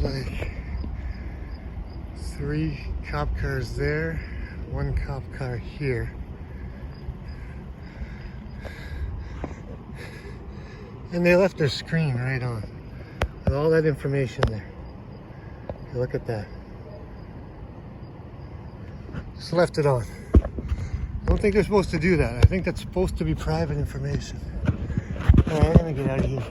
like 3 cop cars there, 1 cop car here. And they left their screen right on with all that information there. Look at that. Just left it on. I don't think they're supposed to do that. I think that's supposed to be private information. Alright, I'm gonna get out of here.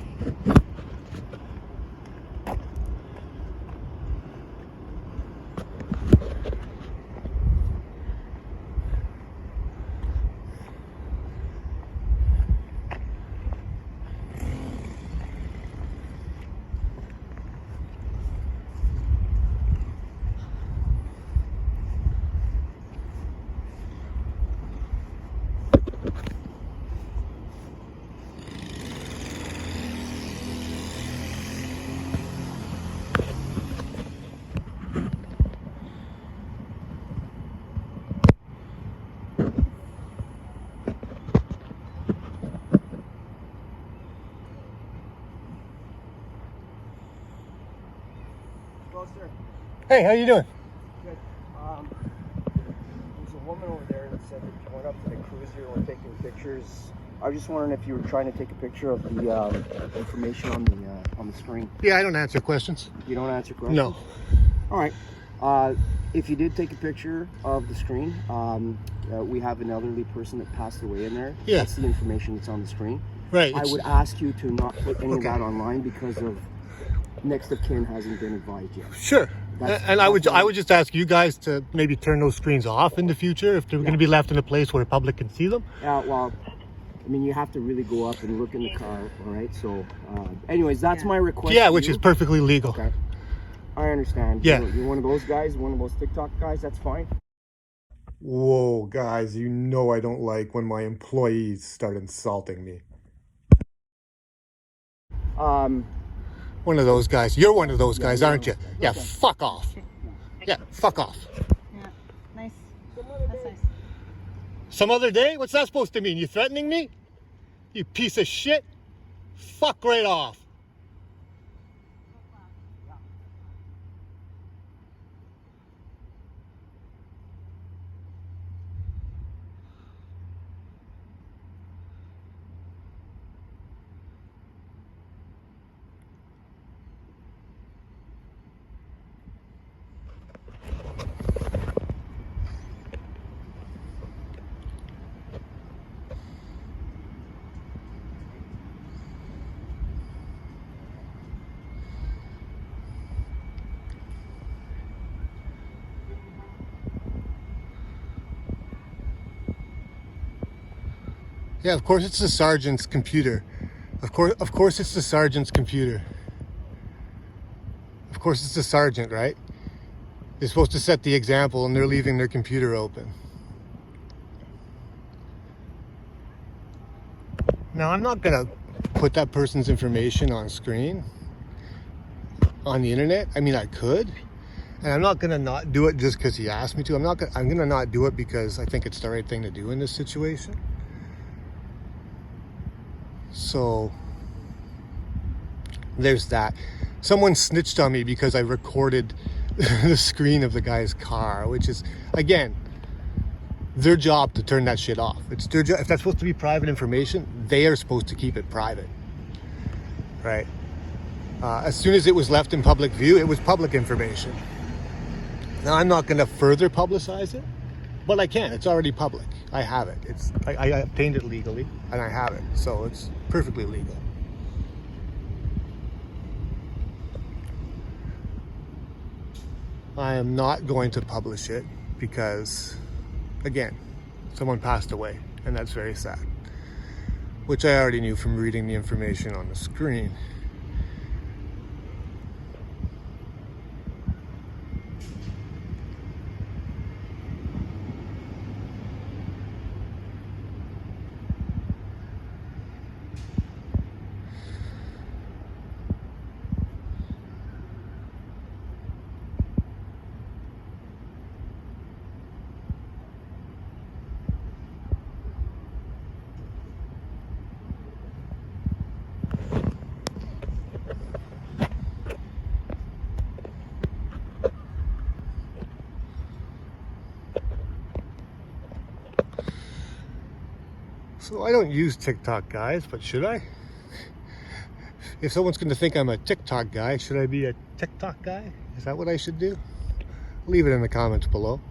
Hello, sir. Hey, how you doing? Good. There's a woman over there that said that you went up to the cruiser and were taking pictures. I was just wondering if you were trying to take a picture of the information on the screen. Yeah, I don't answer questions. You don't answer questions? No. All right. If you did take a picture of the screen, we have an elderly person that passed away in there. Yeah. That's the information that's on the screen. Right. I would ask you to not put any of that online because of next of kin hasn't been advised yet. Sure. And I would just ask you guys to maybe turn those screens off in the future if they're going to be left in a place where the public can see them. Yeah, well, I mean, you have to really go up and look in the car, all right? So, anyways, that's my request. Yeah, which is perfectly legal. Okay. I understand. Yeah. You're one of those guys, one of those TikTok guys, that's fine. Whoa, guys, you know I don't like when my employees start insulting me. One of those guys. You're one of those guys, aren't you? Yeah, fuck off. Yeah, fuck off. Yeah, nice. That's nice. Some other day? What's that supposed to mean? You threatening me? You piece of shit? Fuck right off. Yeah, of course it's the sergeant's computer. Of course it's the sergeant's computer. Of course it's the sergeant, right? They're supposed to set the example and they're leaving their computer open. Now, I'm not gonna put that person's information on screen on the internet. I mean, I could, and I'm not gonna not do it just because he asked me to. I'm gonna not do it because I think it's the right thing to do in this situation. So there's that. Someone snitched on me because I recorded the screen of the guy's car, which is, again, their job to turn that shit off. It's their job. If that's supposed to be private information, they are supposed to keep it private, right? As soon as it was left in public view, it was public information. Now, I'm not going to further publicize it, but I can. It's already public. I have it. I obtained it legally, and I have it, so it's perfectly legal. I am not going to publish it because, again, someone passed away, and that's very sad, which I already knew from reading the information on the screen. So I don't use TikTok, guys, but should I? If someone's going to think I'm a TikTok guy, should I be a TikTok guy? Is that what I should do? Leave it in the comments below.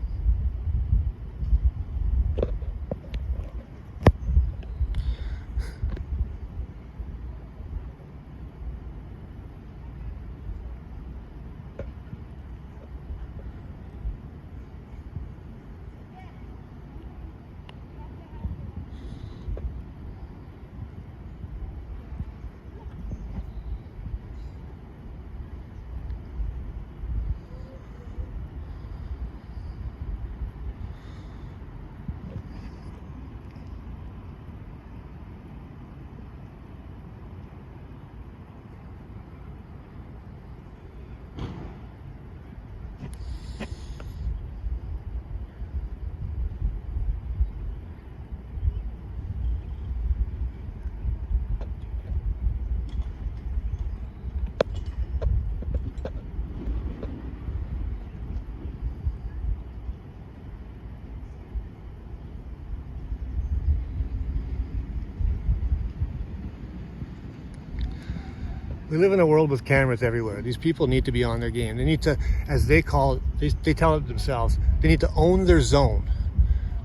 We live in a world with cameras everywhere. These people need to be on their game. They need to, as they call it, they tell it themselves, they need to own their zone.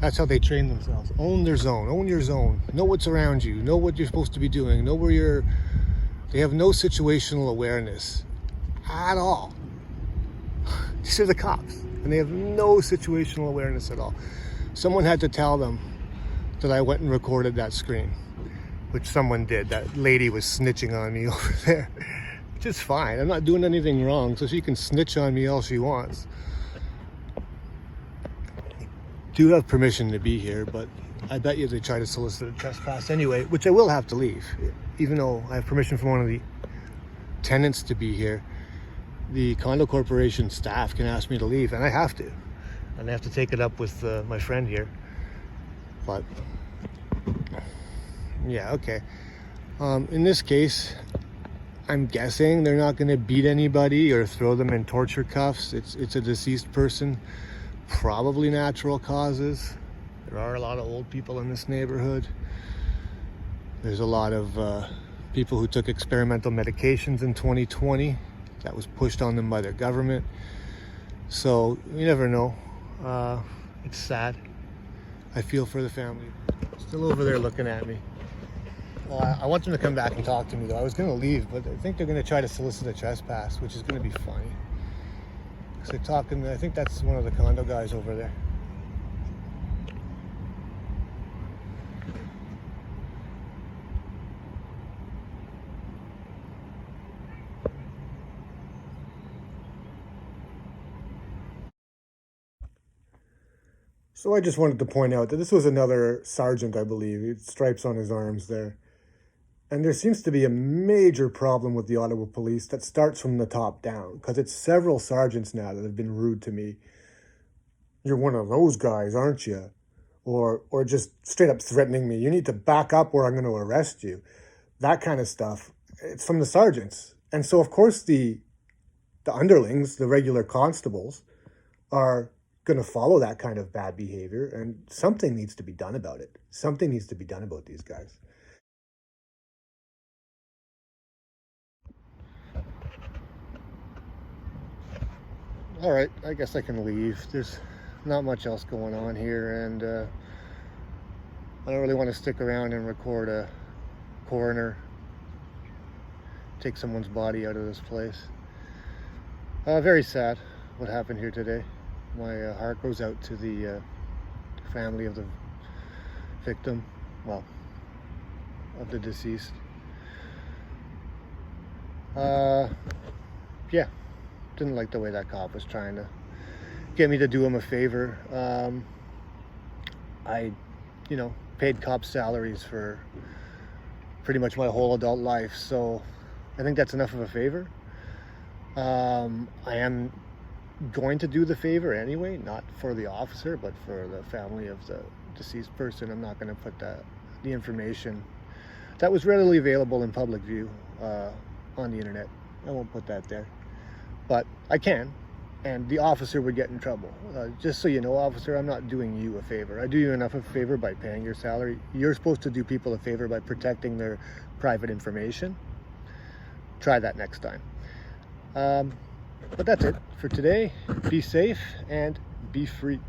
That's how they train themselves. Own their zone, own your zone. Know what's around you, know what you're supposed to be doing, know where you're, they have no situational awareness at all. These are the cops, and they have no situational awareness at all. Someone had to tell them that I went and recorded that screen, which someone did. That lady was snitching on me over there, which is fine. I'm not doing anything wrong, so she can snitch on me all she wants. I do have permission to be here, but I bet you they try to solicit a trespass anyway, which I will have to leave. Even though I have permission from one of the tenants to be here, the condo corporation staff can ask me to leave, and I have to. And I have to take it up with my friend here. But yeah, okay. In this case, I'm guessing they're not going to beat anybody or throw them in torture cuffs. It's a deceased person, probably natural causes. There are a lot of old people in this neighborhood. There's a lot of people who took experimental medications in 2020 that was pushed on them by their government. So you never know. It's sad. I feel for the family. Still over there looking at me. I want them to come back and talk to me though. I was going to leave, but I think they're going to try to solicit a trespass, which is going to be funny. Because they're talking, I think that's one of the condo guys over there. So I just wanted to point out that this was another sergeant, I believe. He had stripes on his arms there. And there seems to be a major problem with the Ottawa police that starts from the top down, because it's several sergeants now that have been rude to me. You're one of those guys, aren't you? Or just straight up threatening me. You need to back up or I'm going to arrest you. That kind of stuff. It's from the sergeants. And so, of course, the underlings, the regular constables, are going to follow that kind of bad behavior, and something needs to be done about it. Something needs to be done about these guys. All right, I guess I can leave. There's not much else going on here, and I don't really want to stick around and record a coroner take someone's body out of this place. Very sad what happened here today. My heart goes out to the family of the victim, well, of the deceased. Yeah, didn't like the way that cop was trying to get me to do him a favor. I, paid cop salaries for pretty much my whole adult life, so I think that's enough of a favor. I am going to do the favor anyway, not for the officer, but for the family of the deceased person. I'm not going to put the information that was readily available in public view on the internet. I won't put that there, but I can, and the officer would get in trouble. Just so you know, officer, I'm not doing you a favor. I do you enough of a favor by paying your salary. You're supposed to do people a favor by protecting their private information. Try that next time. But that's it for today. Be safe and be free.